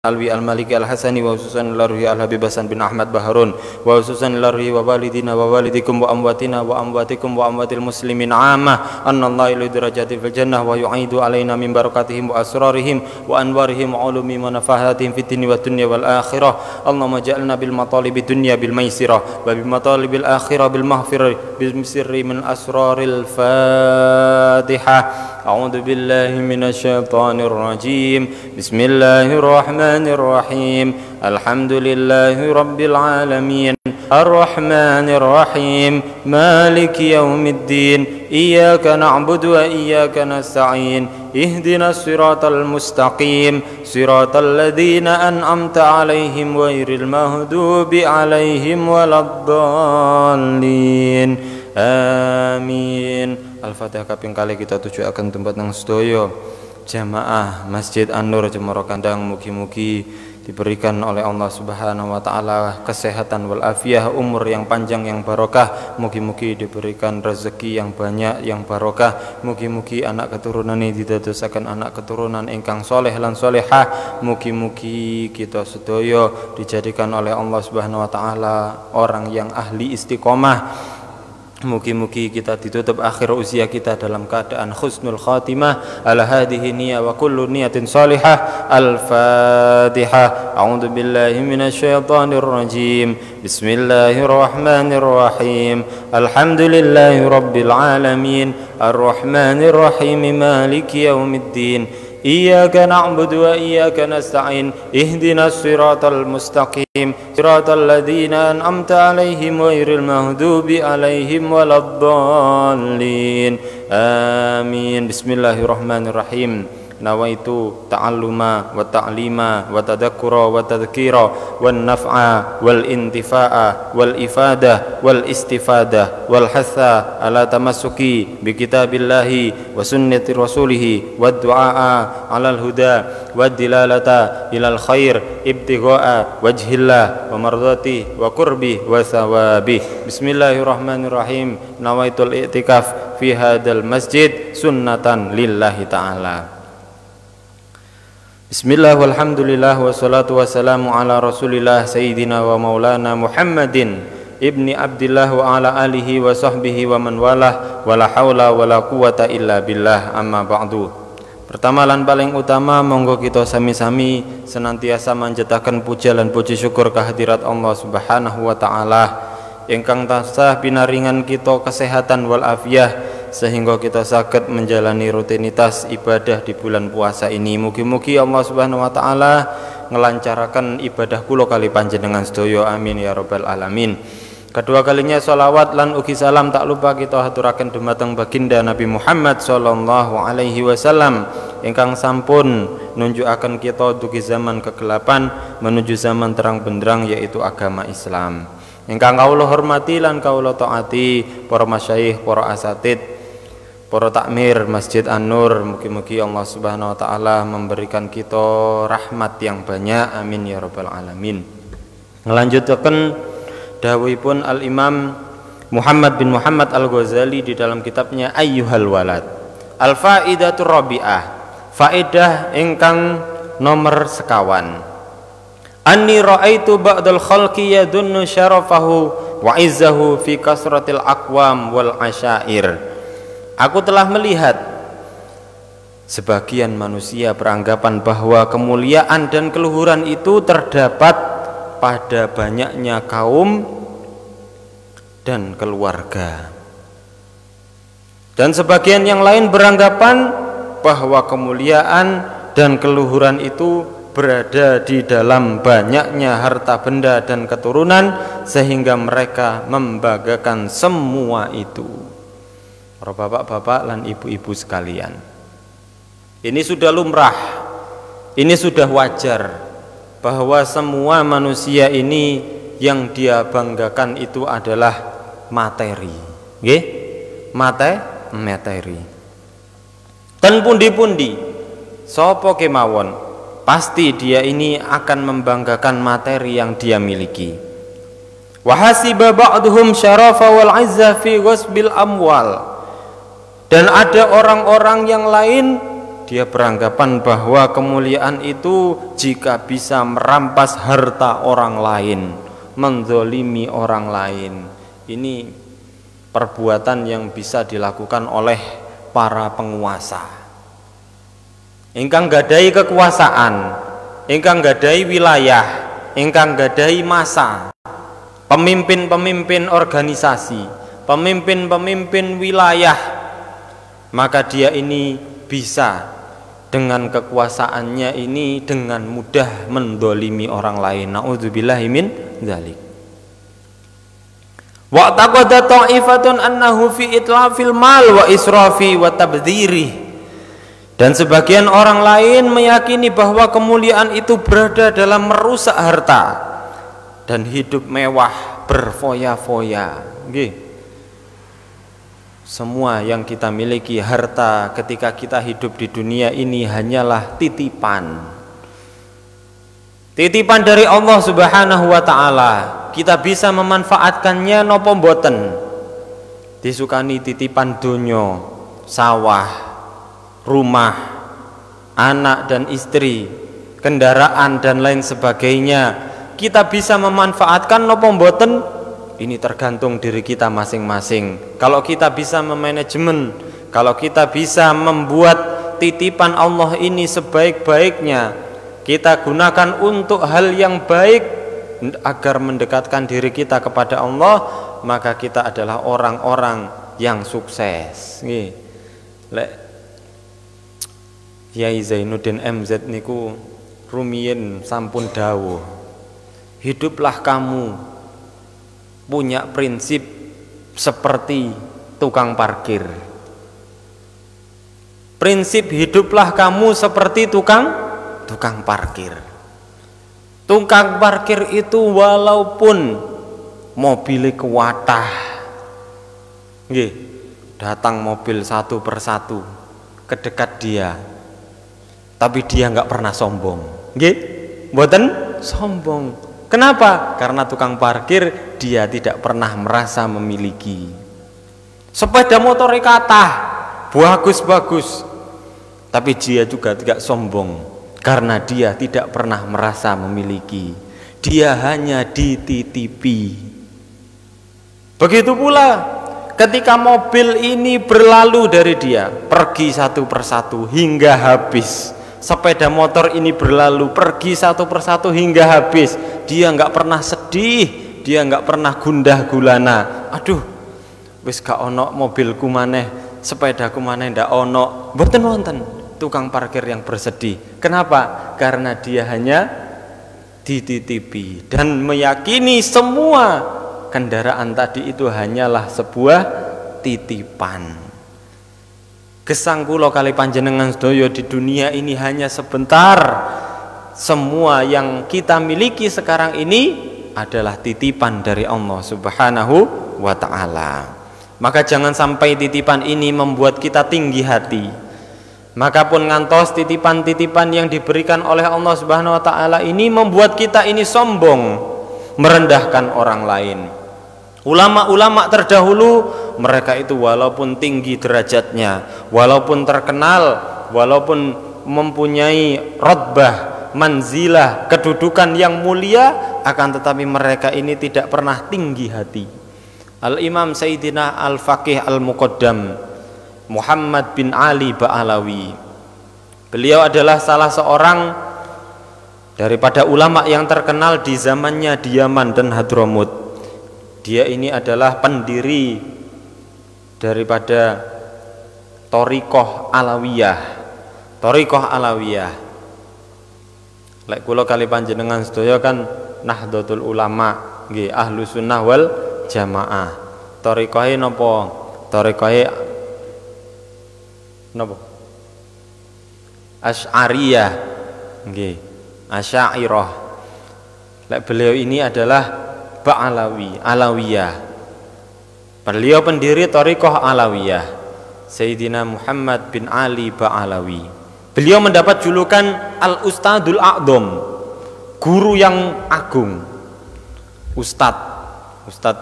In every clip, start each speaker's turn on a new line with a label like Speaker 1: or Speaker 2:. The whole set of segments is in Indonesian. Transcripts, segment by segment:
Speaker 1: Alwi al-Maliki al-Hasani wa khususan ila ruhi al-Habib Hasan bin Ahmad Baharun wa khususan ila ruhi wa walidina wa walidikum wa amwatina wa amwatikum wa amwatil muslimin ammah annallahu ila darajati fil jannah wa yu'idu alaina min barakatihim wa asrarihim wa anwarihim wa ulumi wa nafahatihim fid dunya wa dunya wal akhirah Allahumma ja'alna bil matalibi dunya bil maisirah wa bil matalibil akhirah bil maghfirah bil sirri min asraril Fatihah. A'udzu billahi minasy syaithanir rajim. Bismillahirrahmanirrahim. Alhamdulillahi rabbil alamin. Arrahmanir rahim. Maliki yaumiddin. Iyyaka na'budu wa iyyaka nasta'in. Ihdinas siratal mustaqim. Siratal ladzina an'amta 'alaihim ghairil maghdubi 'alaihim waladdallin. Amin. Al-Fatihah kaping kali kita tuju akan tempat nang sedaya jamaah Masjid An-Nur Cemoro Kandang, mugi-mugi diberikan oleh Allah Subhanahu wa taala kesehatan wal afiyah, umur yang panjang yang barokah, mugi-mugi diberikan rezeki yang banyak yang barokah, mugi-mugi anak keturunan ini didadosaken anak keturunan ingkang soleh lan solehah, mugi-mugi kita sedaya dijadikan oleh Allah Subhanahu wa taala orang yang ahli istiqomah. Mugi-mugi kita ditutup akhir usia kita dalam keadaan husnul khatimah. Ala hadhihi niyya wa kullu niyatin salihah. Al-Fatihah. A'udzu billahi minasy syaithanir rajim. Bismillahirrahmanirrahim. Alhamdulillahi rabbil alamin. Arrahmanir rahim. Maliki yaumiddin. Iyyaka na'budu wa iyyaka nasta'in. Ihdinas siratal mustaqim. Siratal ladzina an'amta 'alaihim ghairil maghdubi 'alaihim waladdallin. Amin. Bismillahirrahmanirrahim. Nawaitu ta'alluma wa ta'lima wa tadakkura wa tadhkira wan naf'a wal intifa'a wal ifada wal istifada wal hatha ala tamassuki bi kitabillahi wa sunnati rasulih wad du'a ala al huda wad dilalata ilal khair ibtigha'a wajhillah wa mardati wa qurbi wa thawabi. Bismillahirrahmanirrahim. Nawaitul i'tikaf fi hadzal masjid sunnatan lillahi ta'ala. Bismillah walhamdulillah wassalatu wassalamu ala rasulillah sayyidina wa maulana Muhammadin ibni Abdillah wa ala alihi wa sahbihi wa man walah wa la hawla wa la quwata illa billah, amma ba'du. Pertama lan paling utama monggo kita sami-sami senantiasa manjetaken puja lan puji syukur kehadirat Allah Subhanahu wa taala ingkang tansah pinaringan kita kesehatan wal afiyah sehingga kita sakit menjalani rutinitas ibadah di bulan puasa ini. Mugi-mugi Allah Subhanahu wa taala ngelancarakan ibadah kula kali panjenengan sedaya, amin ya rabbal alamin. Kedua kalinya sholawat lan ugi salam tak lupa kita haturaken dumateng baginda Nabi Muhammad sallallahu alaihi wasallam ingkang sampun nunjukaken kita dugi zaman kegelapan menuju zaman terang benderang, yaitu agama Islam. Ingkang kawula hormati lan kawula taati para masyayikh, para asatid, para takmir Masjid An-Nur, mugi-mugi Allah Subhanahu wa taala memberikan kita rahmat yang banyak, amin ya rabbal alamin. Ngelanjutaken dawuhipun Al-Imam Muhammad bin Muhammad Al-Ghazali di dalam kitabnya Ayyuhal Walad. Al-Faidatur Rabi'ah, faedah ingkang nomor sekawan. Anni ra'aitu ba'dal khalqi yadunnu syarafahu wa izzahu fi kasratil aqwam wal asyair. Aku telah melihat sebagian manusia beranggapan bahwa kemuliaan dan keluhuran itu terdapat pada banyaknya kaum dan keluarga. Dan sebagian yang lain beranggapan bahwa kemuliaan dan keluhuran itu berada di dalam banyaknya harta benda dan keturunan sehingga mereka membanggakan semua itu. Para bapak-bapak dan ibu-ibu sekalian, ini sudah lumrah, ini sudah wajar bahwa semua manusia ini yang dia banggakan itu adalah materi, nggih? Materi. Dan pundi-pundi sapa kemawon pasti dia ini akan membanggakan materi yang dia miliki. Wa hasiba ba'dhum syarafa wal 'izza fi ghasbil amwal. Dan ada orang-orang yang lain dia beranggapan bahwa kemuliaan itu jika bisa merampas harta orang lain, menzolimi orang lain. Ini perbuatan yang bisa dilakukan oleh para penguasa. Ingkang gadai kekuasaan, ingkang gadai wilayah, ingkang gadai massa, pemimpin-pemimpin organisasi, pemimpin-pemimpin wilayah, maka dia ini bisa dengan kekuasaannya ini dengan mudah mendolimi orang lain. Na'udzubillahi min dzalik. Wa taqada ta'ifatun annahu fi itlafil mal wa israfi wa tabdziri. Dan sebagian orang lain meyakini bahwa kemuliaan itu berada dalam merusak harta dan hidup mewah berfoya-foya. Nggih. Semua yang kita miliki, harta ketika kita hidup di dunia ini hanyalah titipan. Titipan dari Allah Subhanahu wa taala. Kita bisa memanfaatkannya napa mboten. Disukani titipan donya, sawah, rumah, anak dan istri, kendaraan dan lain sebagainya. Kita bisa memanfaatkan napa mboten? Ini tergantung diri kita masing-masing. Kalau kita bisa memanajemen, kalau kita bisa membuat titipan Allah ini sebaik-baiknya, kita gunakan untuk hal yang baik agar mendekatkan diri kita kepada Allah, maka kita adalah orang-orang yang sukses. Nggih. Lek Kyai Zainuddin MZ niku rumiyin sampun dawuh, hiduplah kamu punya prinsip seperti tukang parkir. Prinsip hiduplah kamu seperti tukang parkir. Tukang parkir itu walaupun mobilnya kuatah, nggih, datang mobil satu persatu ke dekat dia, tapi dia nggak pernah sombong, nggih, mboten sombong. Kenapa? Karena tukang parkir dia tidak pernah merasa memiliki. Sepeda motor kathah, bagus-bagus, tapi dia juga tidak sombong karena dia tidak pernah merasa memiliki. Dia hanya dititipi. Begitu pula ketika mobil ini berlalu dari dia, pergi satu persatu hingga habis. Sepeda motor ini berlalu, pergi satu persatu hingga habis. Dia nggak pernah sedih, dia nggak pernah gundah gulana. Aduh, wis gak ono mobilku maneh, sepedaku maneh ndak ono. Mboten wonten tukang parkir yang bersedih. Kenapa? Karena dia hanya dititipi dan meyakini semua kendaraan tadi itu hanyalah sebuah titipan. Gesang kula kali panjenengan sedaya di dunia ini hanya sebentar. Semua yang kita miliki sekarang ini adalah titipan dari Allah Subhanahu wa ta'ala. Maka jangan sampai titipan ini membuat kita tinggi hati. Maka pun ngantos titipan-titipan yang diberikan oleh Allah Subhanahu wa ta'ala ini membuat kita ini sombong, merendahkan orang lain. Ulama-ulama terdahulu, mereka itu walaupun tinggi derajatnya, walaupun terkenal, walaupun mempunyai rotbah, manzilah, kedudukan yang mulia, akan tetapi mereka ini tidak pernah tinggi hati. Al-Imam Sayyidina Al-Faqih Al-Muqaddam Muhammad bin Ali Ba'alawi, beliau adalah salah seorang daripada ulama yang terkenal di zamannya di Yaman dan Hadramut. Dia ini adalah pendiri daripada Thariqah Alawiyah. Thariqah Alawiyah. Lek kula kali panjenengan sedaya kan Nahdlatul Ulama, nggih, Ahlus Sunnah wal Jamaah. Thariqahe napa? Thariqahe napa? Asy'ariyah, nggih, Asy'ariyah. Lek beliau ini adalah Ba'alawi, Alawiyah. Beliau pendiri Thariqah Alawiyah, Sayyidina Muhammad bin Ali Ba'alawi. Beliau mendapat julukan Al-Ustadul A'dham, guru yang agung. Ustad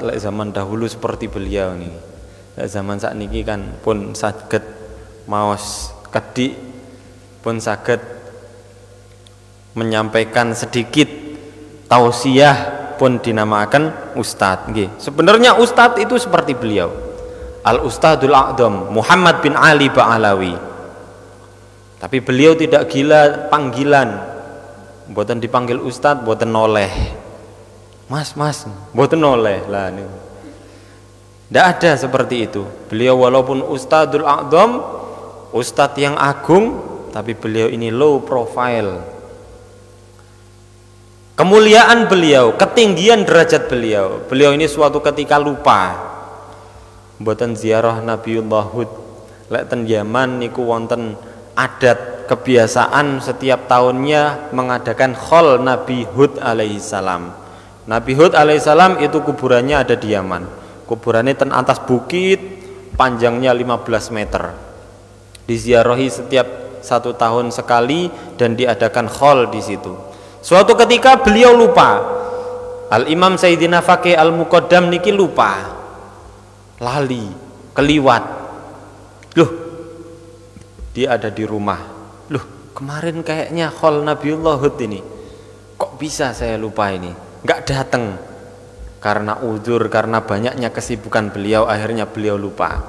Speaker 1: lek zaman dahulu seperti beliau nih. Lek zaman sakniki kan pun saged maos kedik pun saged menyampaikan sedikit tausiah pun dinamakan ustadz. Sebenarnya ustadz itu seperti beliau, Al Ustadzul A'dham Muhammad bin Ali Ba'alawi. Tapi beliau tidak gila panggilan, mboten dipanggil ustadz mboten noleh. Mas, mboten noleh lah niku. Tidak ada seperti itu. Beliau walaupun Ustadzul A'dham, ustadz yang agung, tapi beliau ini low profile. Kemuliaan beliau, ketinggian derajat beliau, beliau ini suatu ketika lupa mboten ziarah Nabiullah Hud. Lek ten Yaman niku wonten adat kebiasaan setiap tahunnya mengadakan khol Nabi Hud alaihissalam. Nabi Hud alaihissalam itu kuburannya ada di Yaman. Kuburannya ten atas bukit, panjangnya 15 meter. Diziarahi setiap 1 tahun sekali dan diadakan khol di situ. Suatu ketika beliau lupa. Al-Imam Sayyidina Faqih Al-Muqaddam niki lupa, lali, keliwat. Loh, dia ada di rumah. Loh, kemarin kayaknya khol Nabiullah Hud ini. Kok bisa saya lupa ini? Nggak datang. Karena uzur, karena banyaknya kesibukan beliau, akhirnya beliau lupa.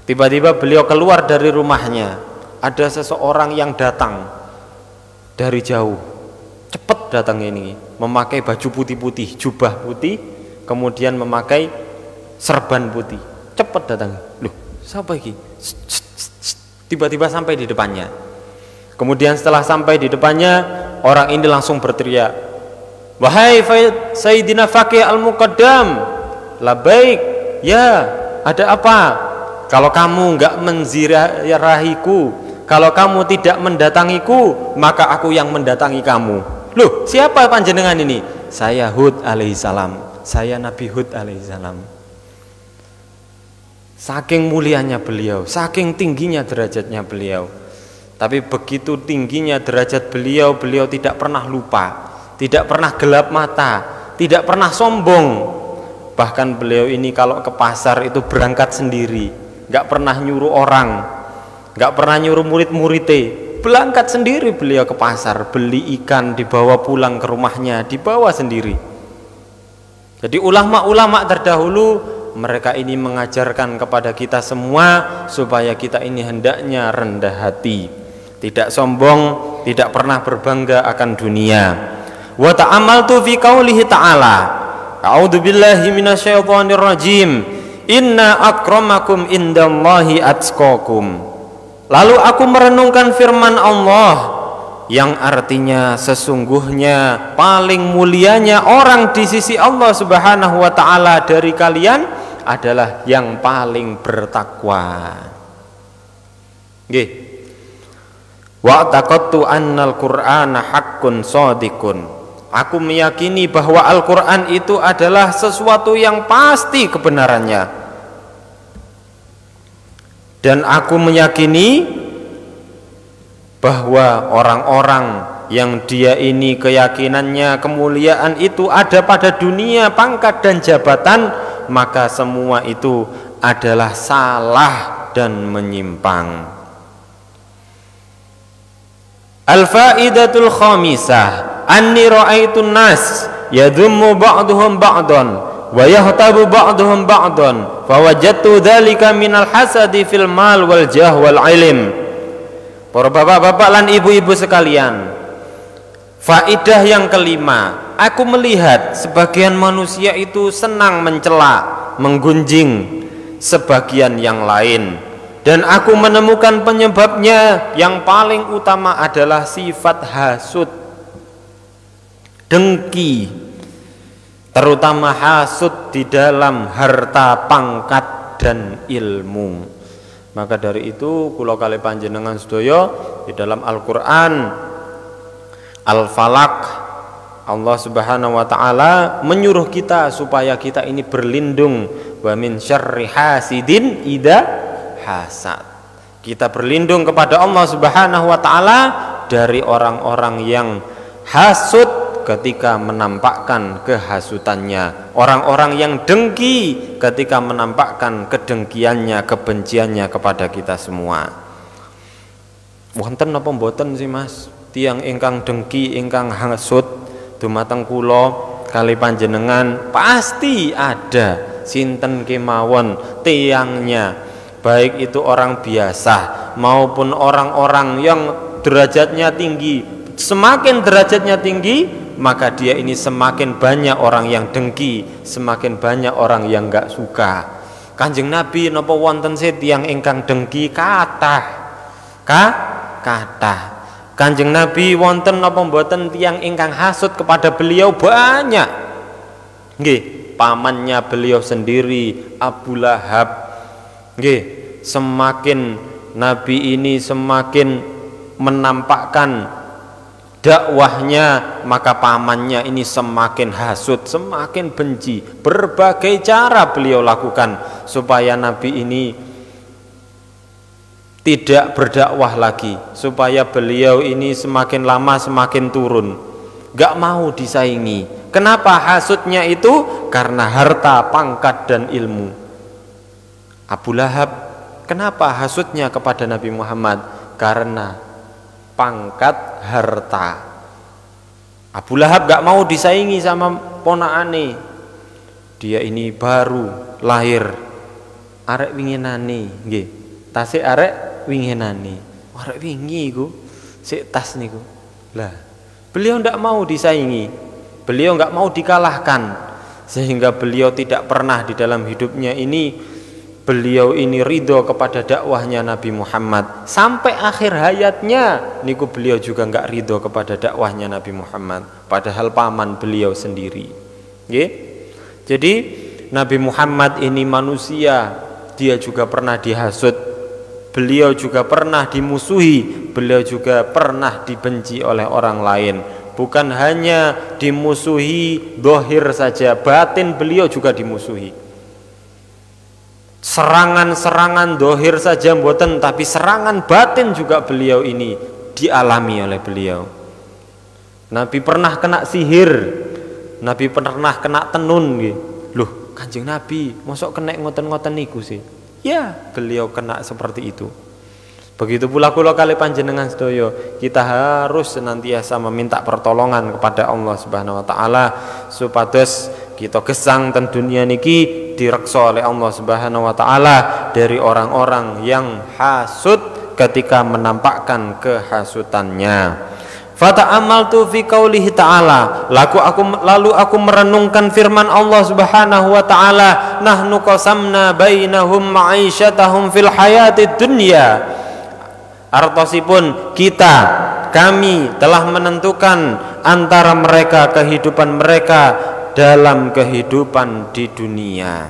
Speaker 1: Tiba-tiba beliau keluar dari rumahnya. Ada seseorang yang datang dari jauh. Cepat datang ini, memakai baju putih-putih, jubah putih, kemudian memakai serban putih. Cepat datang. Loh, siapa ini? Tiba-tiba sampai di depannya. Kemudian setelah sampai di depannya, orang ini langsung berteriak, "Wahai Sayyidina Faqih Al-Muqaddam, labaik, ya, ada apa? Kalau kamu enggak menziarahiku, kalau kamu tidak mendatangiku, maka aku yang mendatangi kamu." Loh, siapa panjenengan ini? Saya Hud alaihissalam, saya Nabi Hud alaihissalam. Saking mulianya beliau, saking tingginya derajatnya beliau. Tapi begitu tingginya derajat beliau, beliau tidak pernah lupa, tidak pernah gelap mata, tidak pernah sombong. Bahkan beliau ini kalau ke pasar itu berangkat sendiri, nggak pernah nyuruh orang, nggak pernah nyuruh murid-muridnya. Berangkat sendiri beliau ke pasar, beli ikan, dibawa pulang ke rumahnya, dibawa sendiri. Jadi ulama-ulama terdahulu, mereka ini mengajarkan kepada kita semua supaya kita ini hendaknya rendah hati, tidak sombong, tidak pernah berbangga akan dunia. Wa ta'amaltu fi qaulihi ta'ala, a'udzu billahi minasyaitonir rajim, inna akramakum indallahi atqakum. Lalu aku merenungkan firman Allah yang artinya sesungguhnya paling mulianya orang di sisi Allah Subhanahu wa taala dari kalian adalah yang paling bertakwa. Nggih. Wa taqattu annal Qur'ana haqqun shadiqun. Aku meyakini bahwa Al-Qur'an itu adalah sesuatu yang pasti kebenarannya. Dan aku meyakini bahwa orang-orang yang dia ini keyakinannya kemuliaan itu ada pada dunia, pangkat dan jabatan, maka semua itu adalah salah dan menyimpang. Al-faidatul khamisah anni ra'aitun nas yadhummu ba'duhum ba'dan wa yahtabu ba'duhum ba'dan fawajadtu dzalika minal hasadi fil mal wal jah wal ilm. Para bapak-bapak lan ibu-ibu sekalian, faidah yang kelima, aku melihat sebagian manusia itu senang mencela, menggunjing sebagian yang lain, dan aku menemukan penyebabnya yang paling utama adalah sifat hasud, dengki, terutama hasud di dalam harta, pangkat dan ilmu. Maka dari itu kula kalih panjenengan sedaya di dalam Al-Qur'an Al-Falaq, Allah Subhanahu wa taala menyuruh kita supaya kita ini berlindung wa min syarri hasidin idza hasad. Kita berlindung kepada Allah Subhanahu wa taala dari orang-orang yang hasud ketika menampakkan kehasutannya, orang-orang yang dengki ketika menampakkan kedengkiannya, kebenciannya kepada kita semua. Wonten napa mboten sih Mas tiyang ingkang dengki ingkang hasud dumateng kula kali panjenengan? Pasti ada, sinten kemawon tiyangnya, baik itu orang biasa maupun orang-orang yang derajatnya tinggi. Semakin derajatnya tinggi, maka dia ini semakin banyak orang yang dengki, semakin banyak orang yang enggak suka. Kanjeng Nabi napa wonten sih tiyang ingkang dengki? Kathah. Kanjeng Nabi wonten napa mboten tiyang ingkang hasud kepada beliau? Banyak. Nggih, pamannya beliau sendiri Abu Lahab. Nggih, semakin Nabi ini semakin menampakkan dakwahnya, maka pamannya ini semakin hasud, semakin benci. Berbagai cara beliau lakukan supaya Nabi ini tidak berdakwah lagi, supaya beliau ini semakin lama semakin turun, gak mau disaingi. Kenapa hasudnya itu? Karena harta, pangkat, dan ilmu. Abu Lahab, kenapa hasudnya kepada Nabi Muhammad? Karena pangkat, harta. Abu Lahab gak mau disaingi sama ponakane. Dia ini baru lahir, arek winginane, nggih. Tasik arek winginane, arek wingi iku sik tas niku. Lah, beliau ndak mau disaingi, beliau nggak mau dikalahkan, sehingga beliau tidak pernah di dalam hidupnya ini beliau ini ridho kepada dakwahnya Nabi Muhammad. Sampai akhir hayatnya niku beliau juga nggak ridho kepada dakwahnya Nabi Muhammad, padahal paman beliau sendiri. Nggih. Jadi Nabi Muhammad ini manusia, dia juga pernah dihasut, beliau juga pernah dimusuhi, beliau juga pernah dibenci oleh orang lain. Bukan hanya dimusuhi dohir saja, batin beliau juga dimusuhi. Serangan-serangan dohir saja mboten, tapi serangan batin juga beliau ini dialami oleh beliau. Nabi pernah kena sihir, Nabi pernah kena tenun. Loh, Kanjeng Nabi mosok kena ngoten-ngoten niku sih? Ya, beliau kena seperti itu. Begitu pula kula kali panjenengan sedaya, kita harus senantiasa meminta pertolongan kepada Allah Subhanahu wa taala supados kita gesang ten dunia niki direksa oleh Allah Subhanahu wa taala dari orang-orang yang hasud ketika menampakkan kehasutannya. Fata'amaltu fi qaulihi ta'ala, lalu aku merenungkan firman Allah Subhanahu wa taala, nahnu qasamna bainahum ma'isyatahum fil hayatid dunya. Artosipun kami telah menentukan antara mereka kehidupan mereka dalam kehidupan di dunia.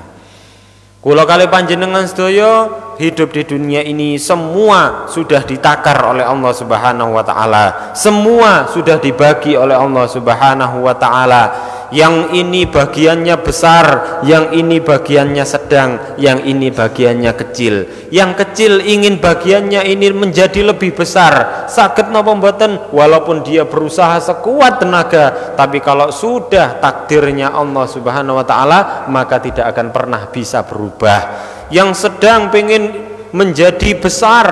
Speaker 1: Kula kali panjenengan sedaya hidup di dunia ini semua sudah ditakar oleh Allah Subhanahu wa taala. Semua sudah dibagi oleh Allah Subhanahu wa taala. Yang ini bagiannya besar, yang ini bagiannya sedang, yang ini bagiannya kecil. Yang kecil ingin bagiannya ini menjadi lebih besar. Saged napa mboten? Walaupun dia berusaha sekuat tenaga, tapi kalau sudah takdirnya Allah Subhanahu wa taala, maka tidak akan pernah bisa berubah. Yang sedang pengen menjadi besar,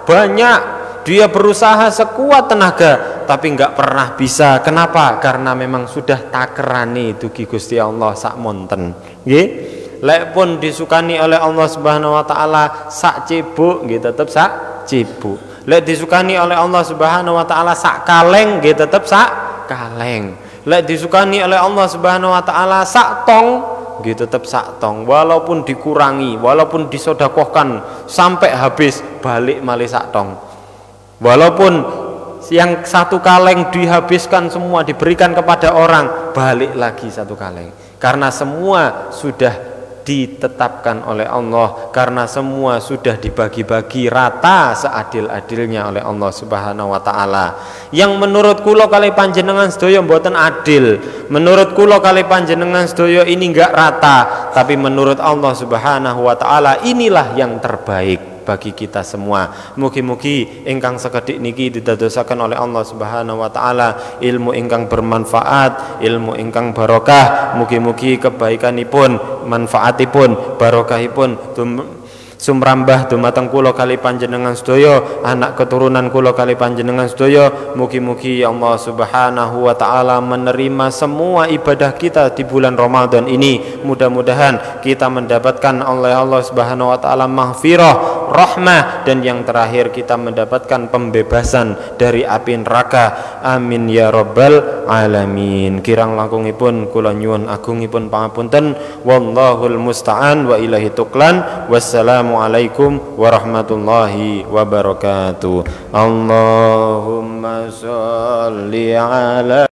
Speaker 1: banyak, dia berusaha sekuat tenaga tapi nggak pernah bisa. Kenapa? Karena memang sudah takerane dugi Gusti Allah sak monten. Nggih. Lek pun disukani oleh Allah Subhanahu wa taala sak cebuk nggih tetep sak cebuk. Lek disukani oleh Allah Subhanahu wa taala sak kaleng nggih tetep sak kaleng. Lek disukani oleh Allah Subhanahu wa taala sak tong nggih tetep sak tong. Walaupun dikurangi, walaupun disodakohkan sampai habis, balik malih sak tong. Walaupun yang satu kaleng dihabiskan semua, diberikan kepada orang, balik lagi satu kaleng. Karena semua sudah ditetapkan oleh Allah, karena semua sudah dibagi-bagi rata seadil-adilnya oleh Allah Subhanahu wa taala. Yang menurut kula kali panjenengan sedaya mboten adil, menurut kula kali panjenengan sedaya ini enggak rata, tapi menurut Allah Subhanahu wa taala inilah yang terbaik bagi kita semua. Mugi-mugi ingkang sekedhik niki didadosaken oleh Allah Subhanahu wa taala ilmu ingkang bermanfaat, ilmu ingkang barokah. Mugi-mugi kebaikanipun, manfaatipun, barokahipun sumrambah dumateng kula kali panjenengan sedaya, anak keturunan kula kali panjenengan sedaya. Mugi-mugi Allah Subhanahu wa taala menerima semua ibadah kita di bulan Ramadan ini. Mudah-mudahan kita mendapatkan oleh Allah Subhanahu wa taala maghfirah, rahmah, dan yang terakhir kita mendapatkan pembebasan dari api neraka. Amin ya rabbal alamin. Kirang langkungipun kula nyuwun agungipun pangapunten. Wallahul musta'an wa ilahi tuklan. Wassalamualaikum warahmatullahi wabarakatuh. Allahumma sholli ala